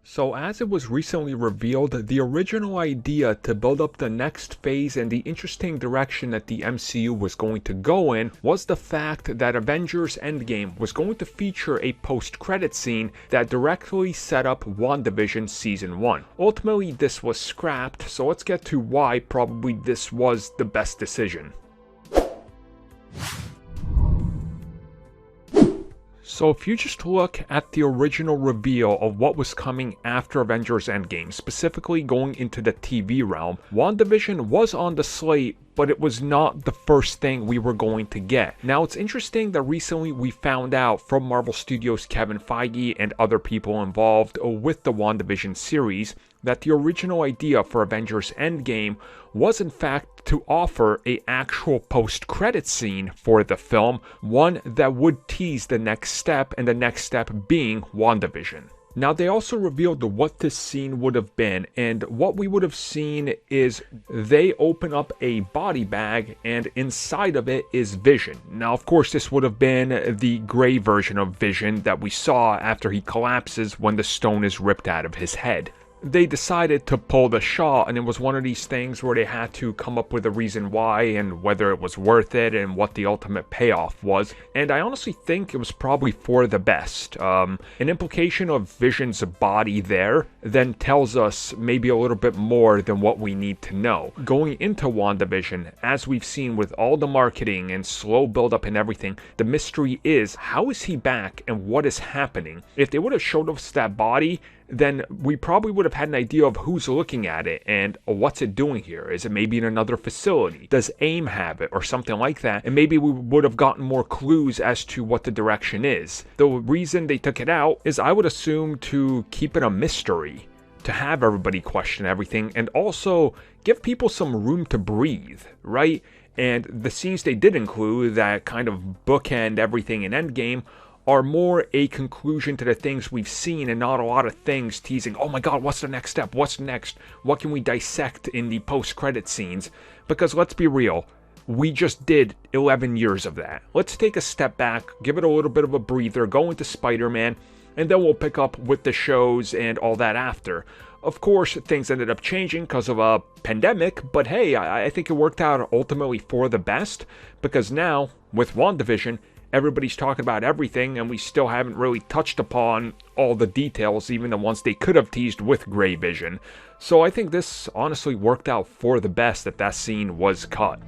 So as it was recently revealed, the original idea to build up the next phase and the interesting direction that the MCU was going to go in was the fact that Avengers Endgame was going to feature a post-credit scene that directly set up WandaVision Season 1. Ultimately, this was scrapped, so let's get to why probably this was the best decision. So if you just look at the original reveal of what was coming after Avengers Endgame, specifically going into the TV realm, WandaVision was on the slate, but it was not the first thing we were going to get. Now, it's interesting that recently we found out from Marvel Studios' Kevin Feige and other people involved with the WandaVision series that the original idea for Avengers Endgame was in fact to offer an actual post-credit scene for the film, one that would tease the next step, and the next step being WandaVision. Now, they also revealed what this scene would have been, and what we would have seen is they open up a body bag, and inside of it is Vision. Now, of course, this would have been the gray version of Vision that we saw after he collapses when the stone is ripped out of his head. They decided to pull the shot, and it was one of these things where they had to come up with a reason why and whether it was worth it and what the ultimate payoff was. And I honestly think it was probably for the best. An implication of Vision's body there then tells us maybe a little bit more than what we need to know. Going into WandaVision, as we've seen with all the marketing and slow build-up and everything, the mystery is, how is he back and what is happening? If they would have showed us that body, then we probably would have had an idea of who's looking at it and what's it doing here. Is it maybe in another facility? Does AIM have it or something like that? And maybe we would have gotten more clues as to what the direction is. The reason they took it out is, I would assume, to keep it a mystery, to have everybody question everything, and also give people some room to breathe, right? And the scenes they did include that kind of bookend everything in Endgame are more a conclusion to the things we've seen, and not a lot of things teasing, oh my god, what's the next step, what's next, what can we dissect in the post-credit scenes? Because let's be real, we just did 11 years of that. Let's take a step back, give it a little bit of a breather, go into Spider-Man, and then we'll pick up with the shows and all that after. Of course, things ended up changing because of a pandemic, but hey, I think it worked out ultimately for the best, because now, with WandaVision, everybody's talking about everything, and we still haven't really touched upon all the details, even the ones they could have teased with Gray Vision. So I think this honestly worked out for the best that that scene was cut.